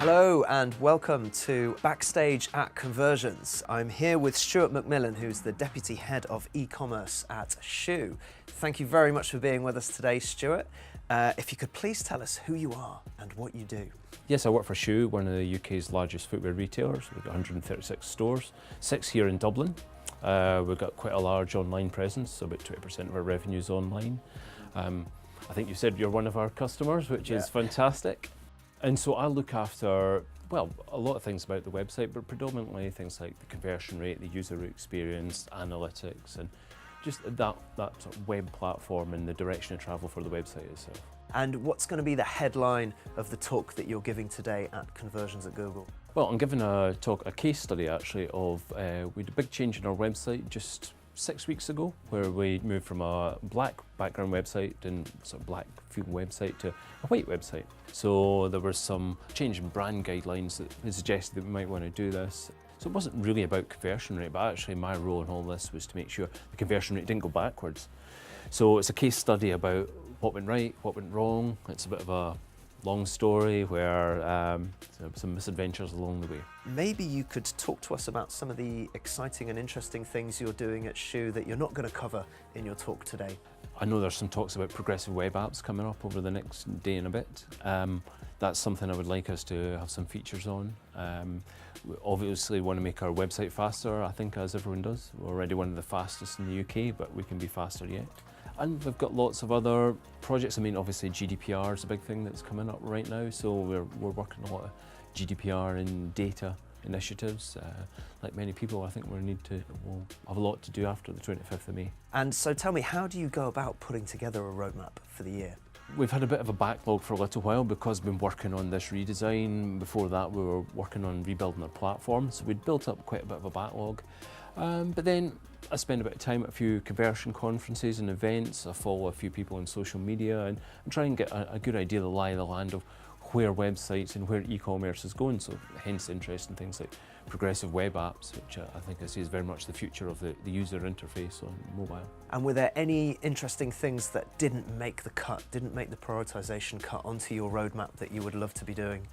Hello and welcome to Backstage at Conversions. I'm here with Stuart McMillan, who's the Deputy Head of E-Commerce at Schuh. Thank you very much for being with us today, Stuart. If you could please tell us who you are and what you do. Yes, I work for Schuh, one of the UK's largest footwear retailers. We've got 136 stores, 6 here in Dublin. We've got quite a large online presence, so about 20% of our revenue is online. I think you said you're one of our customers, which is fantastic. And so I look after, well, a lot of things about the website, but predominantly things like the conversion rate, the user experience, analytics, and just that sort of web platform and the direction of travel for the website itself. And what's going to be the headline of the talk that you're giving today at Conversions at Google? Well, I'm giving a talk, a case study actually, of we had a big change in our website just 6 weeks ago, where we moved from a black background website and sort of black field website to a white website. So there was some change in brand guidelines that suggested that we might want to do this. So it wasn't really about conversion rate, but actually my role in all this was to make sure the conversion rate didn't go backwards. So it's a case study about what went right, what went wrong. It's a bit of a long story where some misadventures along the way. Maybe you could talk to us about some of the exciting and interesting things you're doing at Schuh that you're not going to cover in your talk today. I know there's some talks about progressive web apps coming up over the next day and a bit. That's something I would like us to have some features on. We obviously want to make our website faster, I think, as everyone does. We're already one of the fastest in the UK, but we can be faster yet. And we've got lots of other projects. I mean, obviously GDPR is a big thing that's coming up right now, so we're working on a lot of GDPR and data initiatives. Like many people, I think we'll have a lot to do after the 25th of May. And so tell me, how do you go about putting together a roadmap for the year? We've had a bit of a backlog for a little while because we've been working on this redesign. Before that, we were working on rebuilding our platform, so we'd built up quite a bit of a backlog. But then I spend a bit of time at a few conversion conferences and events. I follow a few people on social media and try and get a good idea of the lie of the land of where websites and where e-commerce is going. So hence interest in things like progressive web apps, which I think I see as very much the future of the user interface on mobile. And were there any interesting things that didn't make the cut, didn't make the prioritization cut onto your roadmap that you would love to be doing?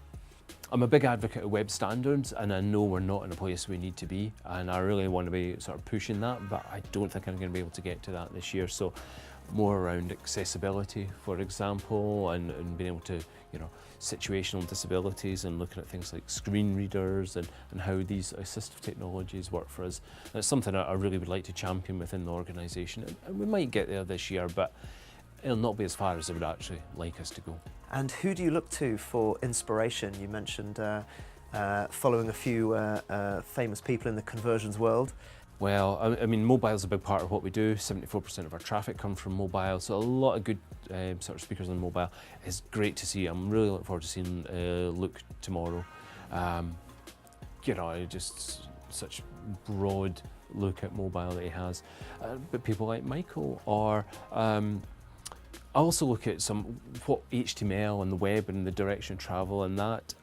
I'm a big advocate of web standards, and I know we're not in a place we need to be, and I really want to be sort of pushing that, but I don't think I'm going to be able to get to that this year. So more around accessibility, for example, and being able to, situational disabilities, and looking at things like screen readers and how these assistive technologies work for us. That's something I really would like to champion within the organisation, and we might get there this year, but it'll not be as far as I would actually like us to go. And who do you look to for inspiration? You mentioned following a few famous people in the conversions world. Well, I mean, mobile's a big part of what we do. 74% of our traffic comes from mobile, so a lot of good sort of speakers on mobile. It's great to see. I'm really looking forward to seeing Luke tomorrow. Just such broad look at mobile that he has. But people like Michael, or I also look at what HTML and the web and the direction of travel and that.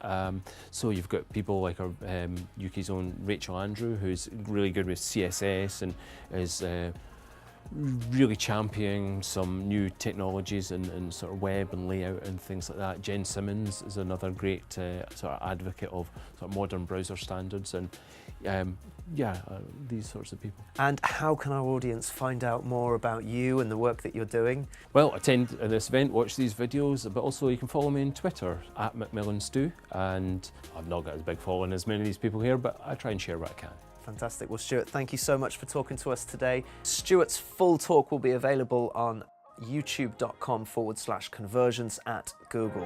So you've got people like our UK's own Rachel Andrew, who's really good with CSS and is really championing some new technologies and sort of web and layout and things like that. Jen Simmons is another great sort of advocate of sort of modern browser standards, and these sorts of people. And how can our audience find out more about you and the work that you're doing? Well, attend this event, watch these videos, but also you can follow me on Twitter at McMillanStu, and I've not got as big following as many of these people here, but I try and share what I can. Fantastic. Well, Stuart, thank you so much for talking to us today. Stuart's full talk will be available on youtube.com/conversions at Google.